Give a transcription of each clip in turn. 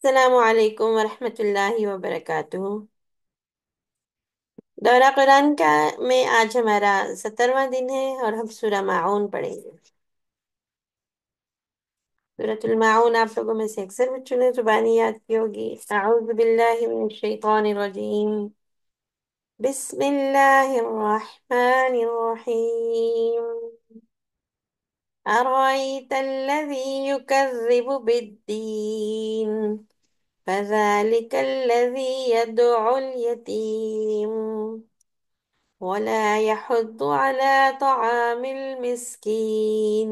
السلام علیکم ورحمۃ اللہ وبرکاتہ۔ دورہ قرآن کا میں آج ہمارا 70واں دن ہے اور ہم سورہ معون پڑھیں گے۔ سورۃ المعون آپ لوگوں میں سے اکثر بچوں نے زبانی یاد کی ہوگی۔ اعوذ باللہ من الشیطان الرجیم، بسم اللہ الرحمن الرحیم۔ أرأيت الذي يكذب بالدين فذلك الذي يدعو اليتيم ولا يحض على طعام المسكين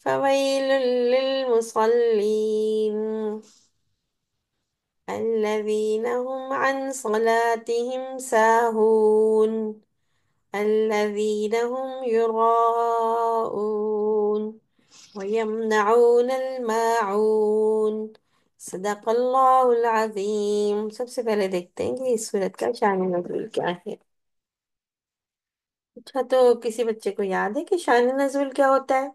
فويل للمصلين الذين هم عن صلاتهم ساهون الذين هم يراءون ويمنعون الماعون۔ صدق اللہ العظیم۔ سب سے پہلے دیکھتے ہیں کہ اس سورت کا شان نزول کیا ہے۔ اچھا، تو کسی بچے کو یاد ہے کہ شان نزول کیا ہوتا ہے؟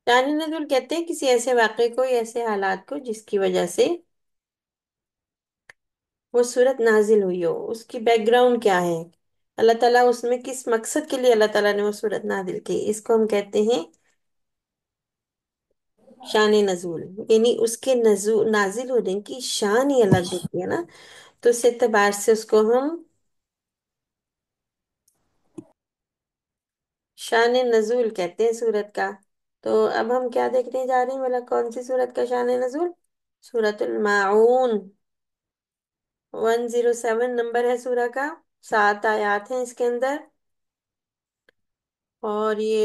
شان نزول کہتے ہیں کسی ایسے واقعے کو یا ایسے حالات کو جس کی وجہ سے وہ صورت نازل ہوئی ہو، اس کی بیک گراؤنڈ کیا ہے، اللہ تعالیٰ اس میں کس مقصد کے لیے اللہ تعالیٰ نے وہ صورت نازل کی، اس کو ہم کہتے ہیں شان نزول۔ یعنی اس کے نزول نازل ہونے کی شان ہی الگ ہوتی ہے نا، تو اس اعتبار سے اس کو ہم شان نزول کہتے ہیں سورت کا۔ تو اب ہم کیا دیکھنے جا رہے ہیں، بولا کون سی سورت کا شان نزول؟ سورت الماعون۔ 107 نمبر ہے سورہ کا، 7 آیات ہیں اس کے اندر، اور یہ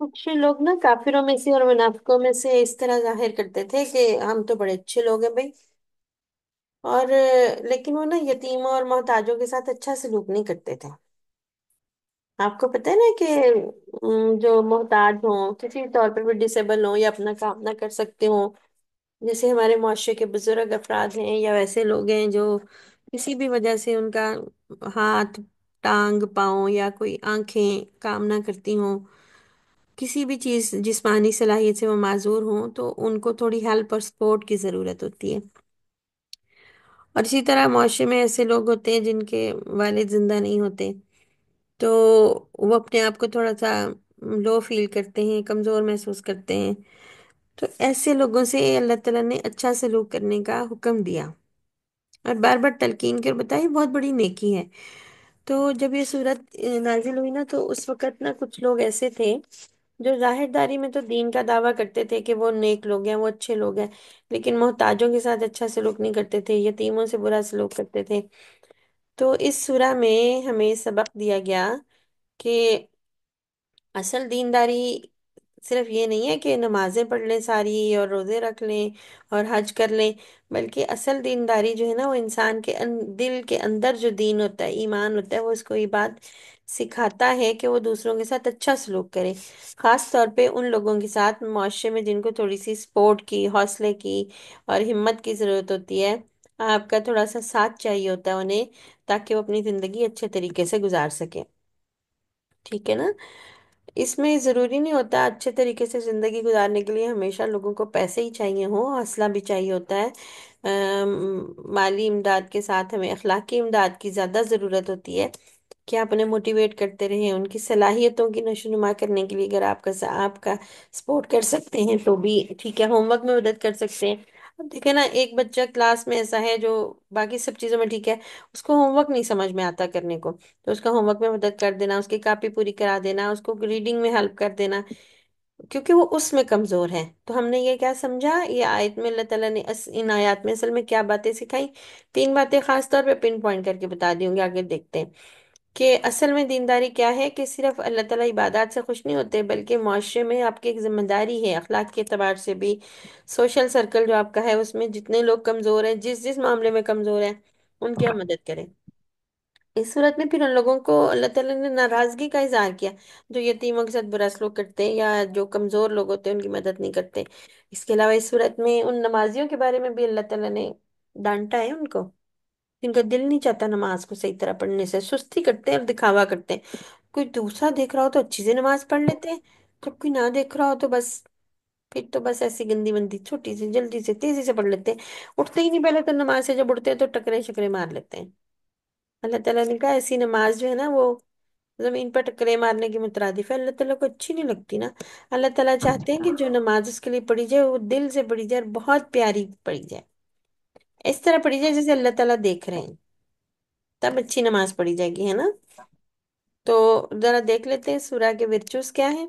کچھ لوگ نا کافروں میں سے اور منافقوں میں سے اس طرح ظاہر کرتے تھے کہ ہم تو بڑے اچھے لوگ ہیں بھائی، اور لیکن وہ نا یتیموں اور محتاجوں کے ساتھ اچھا سلوک نہیں کرتے تھے۔ آپ کو پتہ ہے نا کہ جو محتاج ہوں، کسی طور پر بھی ڈسیبل ہوں یا اپنا کام نہ کر سکتے ہوں، جیسے ہمارے معاشرے کے بزرگ افراد ہیں یا ویسے لوگ ہیں جو کسی بھی وجہ سے ان کا ہاتھ، ٹانگ، پاؤں یا کوئی آنکھیں کام نہ کرتی ہوں، کسی بھی چیز جسمانی صلاحیت سے وہ معذور ہوں، تو ان کو تھوڑی ہیلپ اور سپورٹ کی ضرورت ہوتی ہے۔ اور اسی طرح معاشرے میں ایسے لوگ ہوتے ہیں جن کے والد زندہ نہیں ہوتے، تو وہ اپنے آپ کو تھوڑا سا لو فیل کرتے ہیں، کمزور محسوس کرتے ہیں، تو ایسے لوگوں سے اللہ تعالیٰ نے اچھا سلوک کرنے کا حکم دیا اور بار بار تلقین کر بتائی، بہت بڑی نیکی ہے۔ تو جب یہ صورت نازل ہوئی نا، تو اس وقت نا کچھ لوگ ایسے تھے جو ظاہر داری میں تو دین کا دعویٰ کرتے تھے کہ وہ نیک لوگ ہیں، وہ اچھے لوگ ہیں، لیکن محتاجوں کے ساتھ اچھا سلوک نہیں کرتے تھے، یتیموں سے برا سلوک کرتے تھے۔ تو اس سورہ میں ہمیں سبق دیا گیا کہ اصل دینداری صرف یہ نہیں ہے کہ نمازیں پڑھ لیں ساری اور روزے رکھ لیں اور حج کر لیں، بلکہ اصل دینداری جو ہے نا، وہ انسان کے دل کے اندر جو دین ہوتا ہے، ایمان ہوتا ہے، وہ اس کو یہ بات سکھاتا ہے کہ وہ دوسروں کے ساتھ اچھا سلوک کرے، خاص طور پہ ان لوگوں کے ساتھ معاشرے میں جن کو تھوڑی سی سپورٹ کی، حوصلے کی اور ہمت کی ضرورت ہوتی ہے۔ آپ کا تھوڑا سا ساتھ چاہیے ہوتا ہے انہیں، تاکہ وہ اپنی زندگی اچھے طریقے سے گزار سکے، ٹھیک ہے نا؟ اس میں ضروری نہیں ہوتا اچھے طریقے سے زندگی گزارنے کے لیے ہمیشہ لوگوں کو پیسے ہی چاہیے ہوں، حوصلہ بھی چاہیے ہوتا ہے۔ مالی امداد کے ساتھ ہمیں اخلاقی امداد کی زیادہ ضرورت ہوتی ہے، کہ آپ انہیں موٹیویٹ کرتے رہیں، ان کی صلاحیتوں کی نشو نما کرنے کے لیے اگر آپ کا سپورٹ کر سکتے ہیں تو بھی ٹھیک ہے، ہوم ورک میں مدد کر سکتے ہیں۔ اب دیکھیں نا، ایک بچہ کلاس میں ایسا ہے جو باقی سب چیزوں میں ٹھیک ہے، اس کو ہوم ورک نہیں سمجھ میں آتا کرنے کو، تو اس کا ہوم ورک میں مدد کر دینا، اس کی کاپی پوری کرا دینا، اس کو ریڈنگ میں ہیلپ کر دینا، کیونکہ وہ اس میں کمزور ہے۔ تو ہم نے یہ کیا سمجھا، یہ آیت میں اللہ تعالیٰ نے ان آیات میں اصل میں کیا باتیں سکھائی؟ 3 باتیں خاص طور پہ پن پوائنٹ کر کے بتا دی ہوں گے، آگے دیکھتے ہیں کہ اصل میں دینداری کیا ہے، کہ صرف اللہ تعالیٰ عبادات سے خوش نہیں ہوتے، بلکہ معاشرے میں آپ کی ایک ذمہ داری ہے، اخلاق کے اعتبار سے بھی، سوشل سرکل جو آپ کا ہے اس میں جتنے لوگ کمزور ہیں، جس جس معاملے میں کمزور ہیں، उनकी हम मदद करें। इस सूरत में फिर उन लोगों को अल्लाह ताला ने नाराजगी का इजहार किया जो यतीमों के साथ बुरा सलूक करते हैं या जो कमजोर लोग होते हैं उनकी मदद नहीं करते। इसके अलावा इस सूरत में उन नमाजियों के बारे में भी अल्लाह ताला ने डांटा है उनको, जिनका दिल नहीं चाहता नमाज को सही तरह पढ़ने से, सुस्ती करते हैं और दिखावा करते हैं। कोई दूसरा देख रहा हो तो अच्छी से नमाज पढ़ लेते हैं, जब कोई ना देख रहा हो तो बस, फिर तो बस ऐसी गंदी मंदी छोटी सी जल्दी से तेजी से पढ़ लेते हैं। उठते ही नहीं पहले तो नमाज से, जब उठते हैं तो टकरे शकरे मार लेते हैं। अल्लाह ताला ने कहा ऐसी नमाज जो है ना वो जमीन पर टकरे मारने की मुतरादिफ है, अल्लाह ताला को अच्छी नहीं लगती ना। अल्लाह ताला चाहते हैं कि जो नमाज उसके लिए पढ़ी जाए वो दिल से पढ़ी जाए और बहुत प्यारी पढ़ी जाए, इस तरह पढ़ी जाए जैसे अल्लाह ताला देख रहे हैं, तब अच्छी नमाज पढ़ी जाएगी, है ना। तो जरा देख लेते हैं सूरह के विर्चुस क्या है।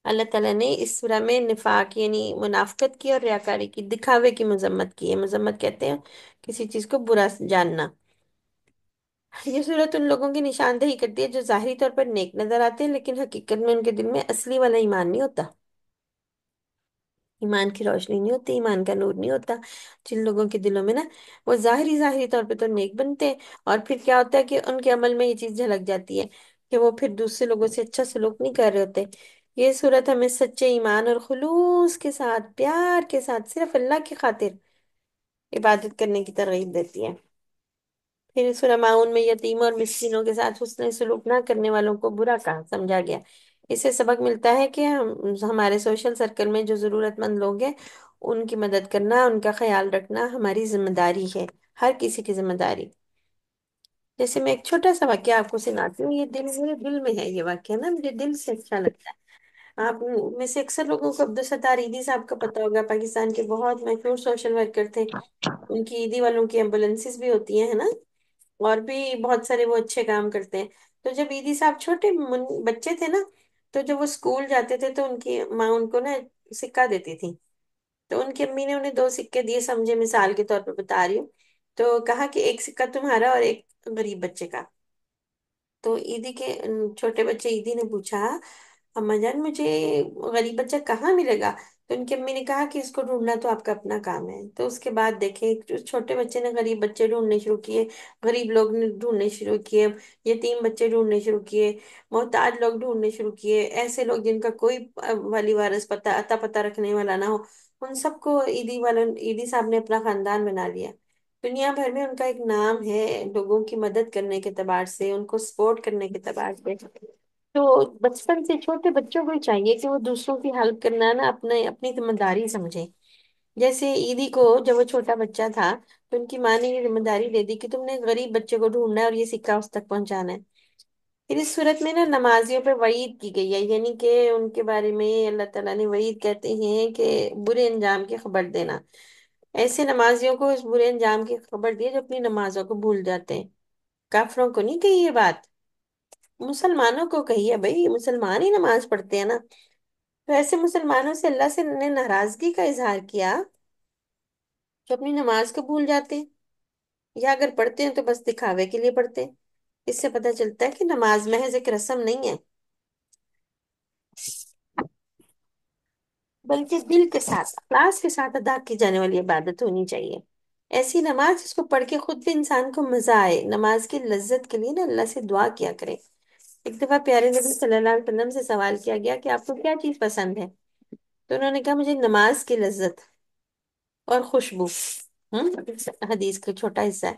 अल्लाह ताला ने इस सूरह में निफाक यानी मुनाफिकत की और रियाकारी की, दिखावे की मजम्मत की है। मजम्मत कहते हैं किसी चीज को बुरा जानना। ये सूरत उन लोगों की निशानदेही करती है जो जाहिरी तौर पर नेक नजर आते हैं लेकिन हकीकत में उनके दिल में असली वाला ईमान नहीं होता, ईमान की रोशनी नहीं होती, ईमान का नूर नहीं होता जिन लोगों के दिलों में ना, वो जाहिरी जाहिरी तौर पे तो नेक बनते हैं, और फिर क्या होता है कि उनके अमल में ये चीज झलक जाती है कि वो फिर दूसरे लोगों से अच्छा सलूक नहीं कर रहे होते। ये सूरत हमें सच्चे ईमान और खुलूस के साथ, प्यार के साथ, सिर्फ अल्लाह की खातिर इबादत करने की तरगीब देती है। फिर सूरह माउन में यतीम और मिस्कीनों के साथ हुस्न सलूक ना करने वालों को बुरा कहा समझा गया। इससे सबक मिलता है कि हम हमारे सोशल सर्कल में जो जरूरतमंद लोग हैं उनकी मदद करना, उनका ख्याल रखना हमारी जिम्मेदारी है, हर किसी की जिम्मेदारी। जैसे मैं एक छोटा सा वाक्य आपको सुनाती हूँ, ये दिल, मेरे दिल में है ये वाक्य ना, मुझे दिल से अच्छा लगता है। आप में से अक्सर लोगों को अब्दुल सत्तार ईदी साहब का पता होगा, पाकिस्तान के बहुत मशहूर सोशल वर्कर थे। उनकी ईदी वालों की एम्बुलेंसेस भी होती हैं, है ना, और भी बहुत सारे वो अच्छे काम करते हैं। तो जब ईदी साहब छोटे बच्चे थे ना, तो जब वो स्कूल जाते थे तो उनकी माँ उनको ना सिक्का देती थी। तो उनकी अम्मी ने उन्हें दो सिक्के दिए, समझे मिसाल के तौर पर बता रही हूँ। तो कहा कि एक सिक्का तुम्हारा और एक गरीब बच्चे का। तो ईदी के छोटे बच्चे ईदी ने पूछा, अम्मा जान मुझे गरीब बच्चा कहाँ मिलेगा। तो उनकी अम्मी ने कहा कि इसको ढूंढना तो आपका अपना काम है। तो उसके बाद देखे जो छोटे बच्चे ने गरीब बच्चे ढूंढने शुरू किए, गरीब लोग ने ढूंढने शुरू किए, यतीम बच्चे ढूंढने शुरू किए, मोहताज लोग ढूंढने शुरू किए, ऐसे लोग जिनका कोई वाली वारस पता अता पता रखने वाला ना हो, उन सबको ईदी वाले ईदी साहब ने अपना खानदान बना लिया। दुनिया भर में उनका एक नाम है लोगों की मदद करने के एतबार से, उनको सपोर्ट करने के एतबार से। तो बचपन से छोटे बच्चों को ही चाहिए कि वो दूसरों की हेल्प करना ना अपने अपनी जिम्मेदारी समझे। जैसे ईदी को जब वो छोटा बच्चा था तो उनकी माँ ने ये जिम्मेदारी दे दी कि तुमने गरीब बच्चे को ढूंढना है और ये सिक्का उस तक पहुंचाना है। फिर इस सूरत में ना नमाजियों पे वईद की गई है, यानी कि उनके बारे में अल्लाह ताला ने वईद कहते हैं कि बुरे अंजाम की खबर देना। ऐसे नमाजियों को इस बुरे अंजाम की खबर दी है जो अपनी नमाजों को भूल जाते हैं। काफरों को नहीं कही ये बात, मुसलमानों को कही है भाई, मुसलमान ही नमाज पढ़ते हैं ना। तो ऐसे मुसलमानों से अल्लाह से ने नाराजगी का इजहार किया जो अपनी नमाज को भूल जाते हैं, या अगर पढ़ते हैं तो बस दिखावे के लिए पढ़ते हैं। इससे पता चलता है कि नमाज महज एक रस्म नहीं है, बल्कि दिल के साथ, इखलास के साथ अदा की जाने वाली इबादत होनी चाहिए। ऐसी नमाज जिसको पढ़ के खुद भी इंसान को मजा आए। नमाज की लज्जत के लिए ना अल्लाह से दुआ किया करे। एक दफा प्यारे नबी सल्लल्लाहु अलैहि वसल्लम से सवाल किया गया कि आपको क्या चीज पसंद है। तो उन्होंने कहा मुझे नमाज की लज्जत और खुशबू। हदीस का छोटा हिस्सा है।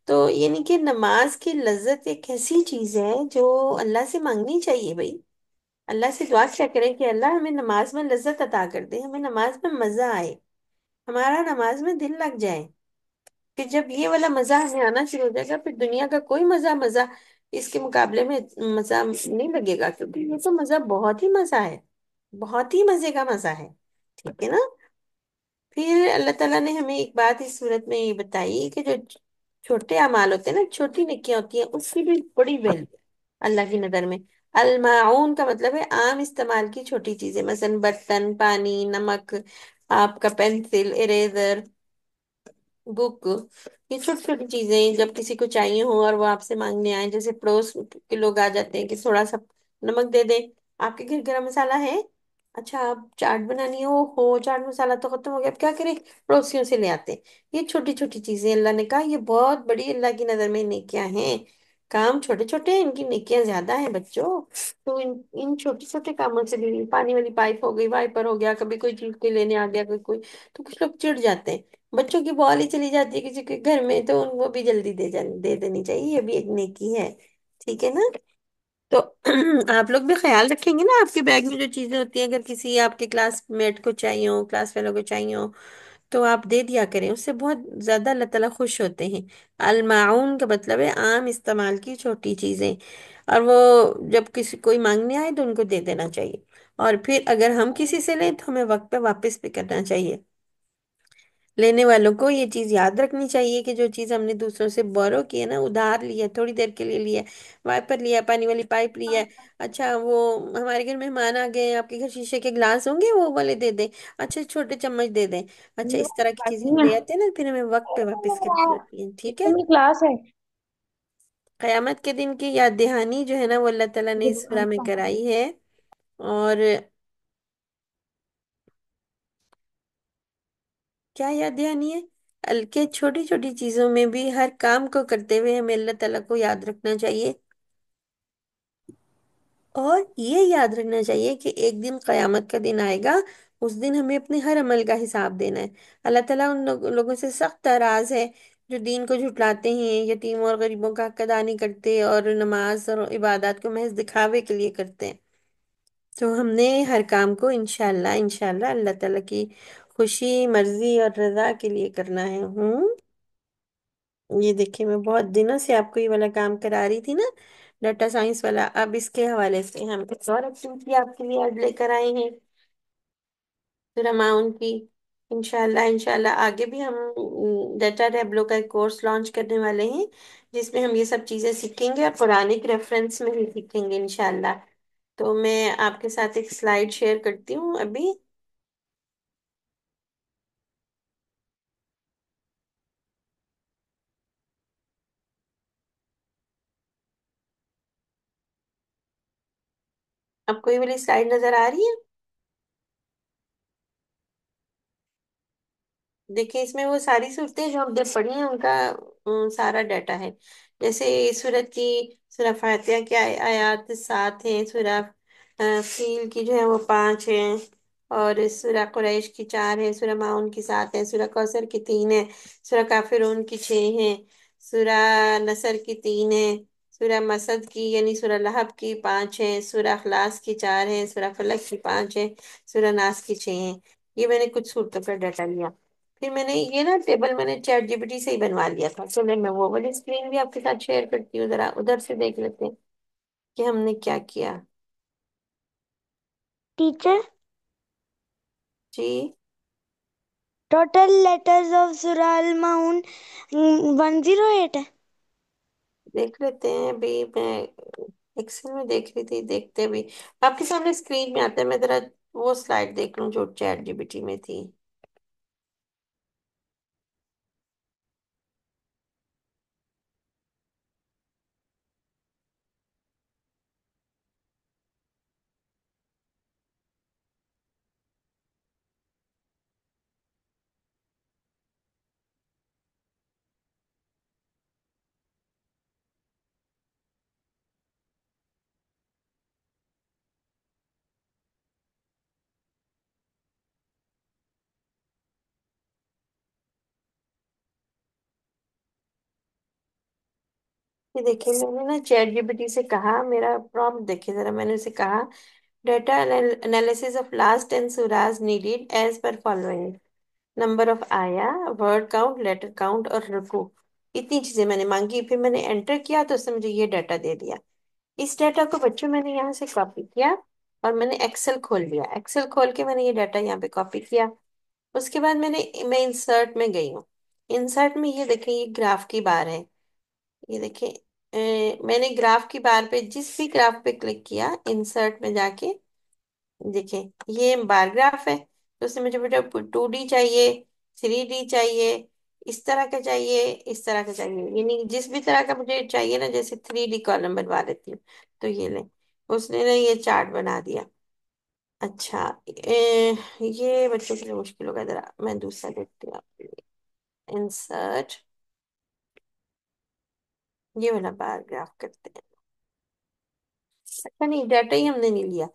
तो यानी कि नमाज की लज्जत एक ऐसी चीज है जो अल्लाह से मांगनी चाहिए भाई। अल्लाह से दुआ क्या करें कि अल्लाह हमें नमाज में लज्जत अता कर दे, हमें नमाज में मजा आए, हमारा नमाज में दिल लग जाए। फिर जब ये वाला मजा हमें आना शुरू हो जाएगा फिर दुनिया का कोई मजा मजा इसके मुकाबले में मजा नहीं लगेगा, क्योंकि ये तो मजा बहुत ही मजा है, बहुत ही मजे का मजा है। ठीक है ना। फिर अल्लाह ताला ने हमें एक बात इस सूरत में ये बताई कि जो छोटे अमाल होते हैं ना, छोटी नेकियां होती हैं, उसकी भी बड़ी वैल्यू अल्लाह की नजर में। अलमाउन का मतलब है आम इस्तेमाल की छोटी चीजें, मसलन बर्तन, पानी, नमक, आपका पेंसिल, इरेजर, बुक। ये छोटी छोटी चीजें जब किसी को चाहिए हो और वो आपसे मांगने आए, जैसे पड़ोस के लोग आ जाते हैं कि थोड़ा सा नमक दे दे, आपके घर गरम मसाला है, अच्छा, आप चाट बनानी हो चाट मसाला तो खत्म हो गया, अब क्या करें? पड़ोसियों से ले आते हैं। ये छोटी छोटी चीजें अल्लाह ने कहा ये बहुत बड़ी अल्लाह की नजर में नेकियां हैं। काम छोटे छोटे हैं, इनकी नेकियां ज्यादा हैं बच्चों। तो इन छोटे छोटे कामों से भी, पानी वाली पाइप हो गई, वाइपर हो गया, कभी कोई चीज के लेने आ गया कोई कोई, तो कुछ लोग चिढ़ जाते हैं। बच्चों की बॉल ही चली जाती है किसी के घर में, तो उनको भी जल्दी दे देनी चाहिए, ये भी एक नेकी है। ठीक है ना? तो आप लोग भी ख्याल रखेंगे ना, आपके बैग में जो चीजें होती हैं, अगर किसी आपके क्लासमेट को चाहिए हो, क्लास फेलो को चाहिए हो, तो आप दे दिया करें, उससे बहुत ज्यादा अल्लाह ताला खुश होते हैं। अलमाउन का मतलब है आम इस्तेमाल की छोटी चीजें। और वो जब किसी कोई मांगने आए तो उनको दे देना चाहिए। और फिर अगर हम किसी से लें तो हमें वक्त पे वापस भी करना चाहिए। लेने वालों को ये चीज याद रखनी चाहिए कि जो चीज हमने दूसरों से बोरो की है ना, उधार लिया, थोड़ी देर के लिए लिया, वाइपर लिया, पानी वाली पाइप लिया, अच्छा वो हमारे घर मेहमान आ गए, आपके घर शीशे के ग्लास होंगे वो वाले दे दें, अच्छा छोटे चम्मच दे दें। अच्छा, इस तरह की चीजें हम ले आते हैं ना, फिर हमें वक्त पे वापस करनी होती है। ठीक है? कितनी क्लास है? कयामत के दिन की याद दहानी जो है ना, वो अल्लाह ताला ने इस सूरा में कराई है। और क्या याद दहानी है? के छोटी छोटी चीजों में भी हर काम को करते हुए हमें अल्लाह ताला को याद रखना चाहिए। और ये याद रखना चाहिए कि एक दिन कयामत का दिन आएगा, उस दिन हमें अपने हर अमल का हिसाब देना है। अल्लाह ताला उन लोगों से सख्त नाराज है जो दीन को झुटलाते हैं, यतीम और गरीबों का हक अदा नहीं करते, और नमाज और इबादत को महज दिखावे के लिए करते हैं। तो हमने हर काम को इंशाल्लाह इंशाल्लाह अल्लाह ताला की खुशी, मर्जी और रजा के लिए करना है। ये देखिए, मैं बहुत दिनों से आपको ये वाला काम करा रही थी ना, डाटा साइंस वाला। अब इसके हवाले से हम कुछ और एक्टिविटी आपके लिए आज लेकर आए हैं, फिर अमाउंट की। इंशाल्लाह इंशाल्लाह आगे भी हम डाटा टैबलो का एक कोर्स लॉन्च करने वाले हैं, जिसमें हम ये सब चीजें सीखेंगे और पुराने रेफरेंस में ही सीखेंगे इंशाल्लाह। तो मैं आपके साथ एक स्लाइड शेयर करती हूँ अभी। आपको ये वाली स्लाइड नजर आ रही है? देखिए, इसमें वो सारी सूरतें जो हमने पढ़ी हैं उनका सारा डाटा है। जैसे इस सूरत की सूरह फातिहा की आयात 7 हैं, सूरह फील की जो है वो 5 हैं, और इस सूरह कुरैश की 4 है, सूरह माउन की 7 है, सूरह कौसर की 3 है, सूरह काफिरून की 6 है, सूरह नसर की 3 है, सूरह मसद की यानी सूरह लहब की 5 है, सूरह अखलास की 4 है, सूरह फलक की 5 है, सूरह नास की 6 है। ये मैंने कुछ सूरतों का डाटा लिया। फिर मैंने ये ना टेबल मैंने चैट जीपीटी से ही बनवा लिया था। चलो मैं वो वाली स्क्रीन भी आपके साथ शेयर करती हूँ, जरा उधर से देख लेते हैं कि हमने क्या किया। टीचर, जी, टोटल लेटर्स ऑफ सूरह अल माउन 108 है। देख लेते हैं अभी। मैं एक्सेल में देख रही थी, देखते भी आपके सामने स्क्रीन में आता है। मैं जरा वो स्लाइड देख लूँ जो चैट जीपीटी में थी। ये देखिए, मैंने ना चैट जीपीटी से कहा, मेरा प्रॉम्प्ट देखिए जरा, मैंने उसे कहा data analysis of last 10 surahs needed as per following: number of आया, वर्ड काउंट, लेटर काउंट और रुकू। इतनी चीजें मैंने मांगी, फिर मैंने एंटर किया तो उसने मुझे ये डाटा दे दिया। इस डाटा को बच्चों मैंने यहाँ से कॉपी किया, और मैंने एक्सेल खोल लिया। एक्सेल खोल के मैंने ये डाटा यहाँ पे कॉपी किया। उसके बाद मैं इंसर्ट में गई हूँ। इंसर्ट में ये देखें, ये ग्राफ की बार है। ये देखें, मैंने ग्राफ की बार पे जिस भी ग्राफ पे क्लिक किया इंसर्ट में जाके, देखिए ये बार ग्राफ है। तो उससे मुझे बेटा 2D चाहिए, 3D चाहिए, इस तरह का चाहिए, इस तरह का चाहिए, यानी जिस भी तरह का मुझे चाहिए ना, जैसे 3D कॉलम बनवा लेती हूँ। तो ये ले, उसने ना ये चार्ट बना दिया। اچھا، یہ بچوں کے لیے مشکل ہوگا، ذرا میں دوسرا دیکھتی ہوں آپ کے لیے. انسرٹ، یہ والا بار گراف کرتے ہیں. اچھا نہیں، ڈیٹا ہی ہم نے نہیں لیا.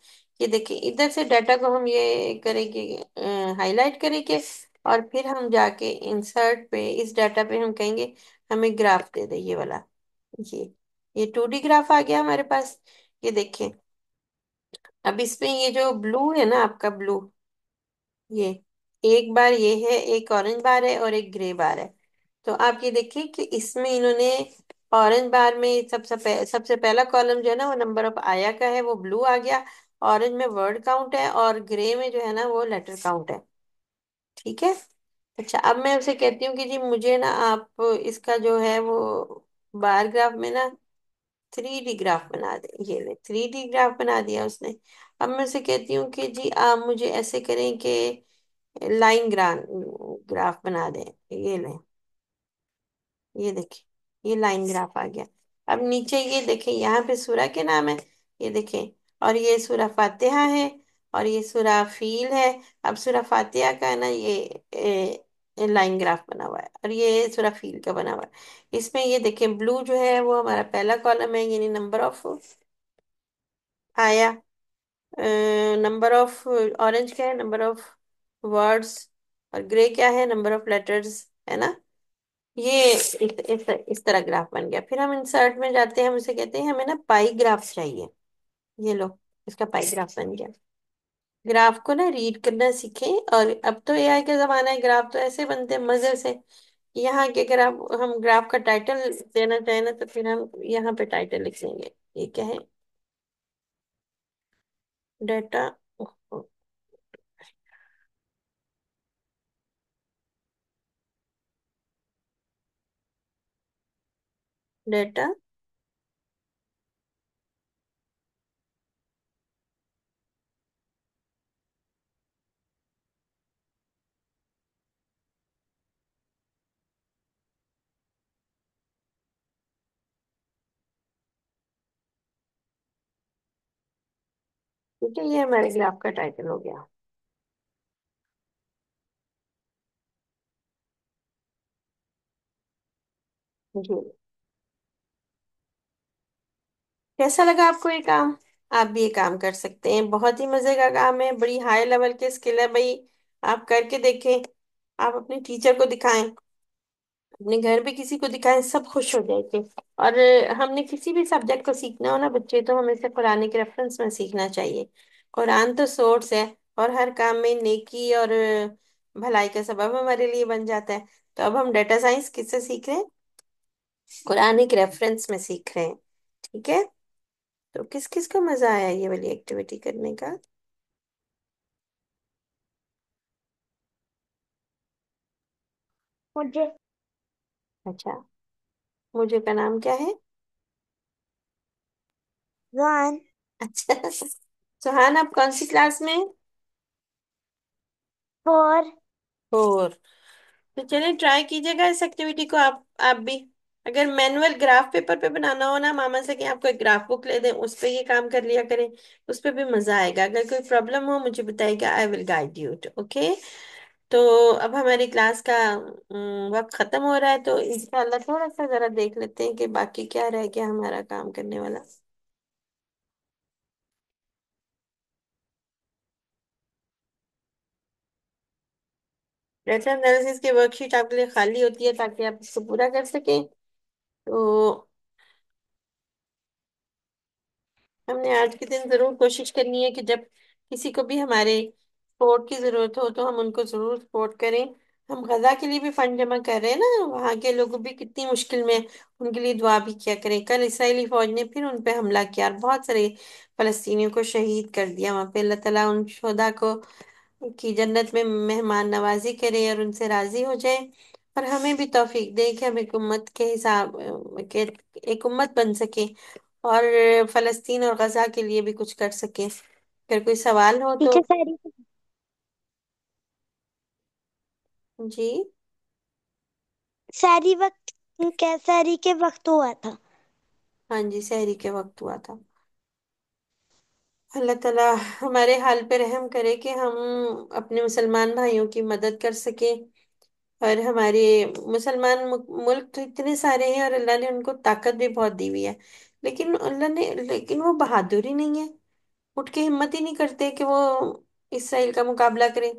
یہ دیکھیں ادھر سے ڈیٹا کو ہم یہ کریں گے، ہائی لائٹ کریں گے، اور پھر ہم جا کے انسرٹ پہ اس ڈیٹا پہ ہم کہیں گے ہمیں گراف دے دے یہ والا. یہ یہ 2D گراف آ گیا ہمارے پاس. یہ دیکھیں، اب اس میں یہ جو بلو ہے نا آپ کا بلو، یہ ایک بار یہ ہے، ایک اورنج بار ہے اور ایک گرے بار ہے. تو آپ یہ دیکھیں کہ اس میں انہوں نے اورنج بار میں سب سے پہلا کالم جو ہے نا وہ نمبر آف آیا کا ہے، وہ بلو آ گیا. اورنج میں ورڈ کاؤنٹ ہے، اور گرے میں جو ہے نا وہ لیٹر کاؤنٹ ہے. ٹھیک ہے. اچھا، اب میں اسے کہتی ہوں کہ جی مجھے نا آپ اس کا جو ہے وہ بار گراف میں نا 3D گراف بنا دیں. یہ لے 3D گراف بنا دیا اس نے. اب میں اسے کہتی ہوں کہ جی آپ مجھے ایسے کریں کہ لائن گراف بنا دیں. یہ لیں، یہ دیکھیں، یہ لائن گراف آ گیا. اب نیچے یہ دیکھیں یہاں پہ سورہ کے نام ہے، یہ دیکھیں، اور یہ سورہ فاتحہ ہے، اور یہ سورہ فیل ہے. اب سورہ فاتحہ کا ہے نا یہ لائن گراف بنا ہوا ہے، اور یہ سورہ فیل کا بنا ہوا ہے. اس میں یہ دیکھیں بلو جو ہے وہ ہمارا پہلا کالم ہے، یعنی نمبر آف آیا. نمبر آف اورنج کیا ہے؟ Number of words. اور گرے کیا ہے؟ نمبر آف لیٹرز، ہے نا. یہ اس طرح گراف بن گیا. پھر ہم انسرٹ میں جاتے ہیں، ہم اسے کہتے ہیں ہمیں نا پائی گراف چاہیے. یہ لو، اس کا پائی گراف بن گیا. گراف کو نا ریڈ کرنا سیکھیں. اور اب تو اے آئی کا زمانہ ہے، گراف تو ایسے بنتے ہیں مزے سے. یہاں کے اگر آپ ہم گراف کا ٹائٹل دینا چاہیں نا تو پھر ہم یہاں پہ ٹائٹل لکھ دیں گے. یہ کیا ہے؟ ڈیٹا. ڈیٹا. ٹھیک ہے، یہ ہمارے گراف کا ٹائٹل ہو گیا. جی، کیسا لگا آپ کو یہ کام؟ آپ بھی یہ کام کر سکتے ہیں، بہت ہی مزے کا کام ہے، بڑی ہائی لیول کے اسکل ہے بھائی. آپ کر کے دیکھیں، آپ اپنے ٹیچر کو دکھائیں، اپنے گھر پہ کسی کو دکھائیں، سب خوش ہو جائے تھے. اور ہم نے کسی بھی سبجیکٹ کو سیکھنا ہو نا بچے، تو ہمیں سے قرآن کے ریفرنس میں سیکھنا چاہیے. قرآن تو سورس ہے، اور ہر کام میں نیکی اور بھلائی کا سبب ہمارے لیے بن جاتا ہے. تو اب ہم ڈیٹا سائنس کس سے سیکھ رہے ہیں؟ قرآن کے ریفرنس میں سیکھ رہے ہیں. ٹھیک ہے. تو کس کس کو مزہ آیا یہ والی ایکٹیویٹی کرنے کا؟ مجھے اچھا، مجھے کا نام کیا ہے؟ ون اچھا. سہان، آپ کون سی کلاس میں؟ Four four. تو چلیں ٹرائی کیجیے گا اس ایکٹیویٹی کو. آپ بھی اگر مینوئل گراف پیپر پہ بنانا ہو نا، ماما سے کہ آپ کو ایک گراف بک لے دیں، اس پہ یہ کام کر لیا کریں. اس پہ بھی مزہ آئے گا. اگر کوئی پرابلم ہو مجھے بتائے گا، آئی ول گائیڈ یو. اوکے. تو اب ہماری کلاس کا وقت ختم ہو رہا ہے، تو انشاءاللہ تھوڑا سا ذرا دیکھ لیتے ہیں کہ باقی کیا رہ گیا ہمارا کام کرنے والا. ڈیٹا انالیسس کی ورک شیٹ آپ کے لیے خالی ہوتی ہے تاکہ آپ اس کو پورا کر سکیں. تو ہم نے آج کے دن ضرور کوشش کرنی ہے کہ جب کسی کو بھی ہمارے سپورٹ کی ضرورت ہو تو ہم ان کو ضرور سپورٹ کریں. ہم غزہ کے لیے بھی فنڈ جمع کر رہے ہیں نا، وہاں کے لوگ بھی کتنی مشکل میں، ان کے لیے دعا بھی کیا کریں. کل اسرائیلی فوج نے پھر ان پہ حملہ کیا اور بہت سارے فلسطینیوں کو شہید کر دیا. وہاں پہ اللہ تعالیٰ ان شہداء کو کی جنت میں مہمان نوازی کرے اور ان سے راضی ہو جائے. اور ہمیں بھی توفیق دے کہ ہم ایک امت کے حساب کے ایک امت بن سکے، اور فلسطین اور غزہ کے لیے بھی کچھ کر سکیں. اگر کوئی سوال ہو تو. پیچھے ساری جی. ساری وقت کیا ساری کے وقت ہوا تھا؟ ہاں جی، سحری کے وقت ہوا تھا. اللہ تعالیٰ ہمارے حال پہ رحم کرے کہ ہم اپنے مسلمان بھائیوں کی مدد کر سکیں، اور ہمارے مسلمان ملک تو اتنے سارے ہیں، اور اللہ نے ان کو طاقت بھی بہت دی ہوئی ہے، لیکن وہ بہادری نہیں ہے، اٹھ کے ہمت ہی نہیں کرتے کہ وہ اسرائیل کا مقابلہ کریں۔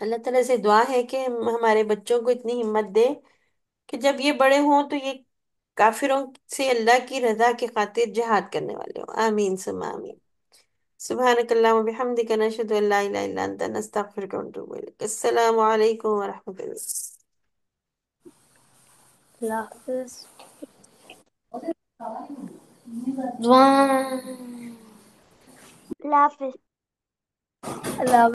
اللہ تعالیٰ سے دعا ہے کہ ہمارے بچوں کو اتنی ہمت دے کہ جب یہ بڑے ہوں تو یہ کافروں سے اللہ کی رضا کی خاطر جہاد کرنے والے ہوں۔ آمین ثم آمین۔ سبحانک اللہم و بحمدک، نشہد ان لا الہ الا انت، نستغفرک ونتوب الیک۔ السلام علیکم ورحمۃ اللہ۔ اللہ حافظ۔ دعا۔ اللہ حافظ۔ اللہ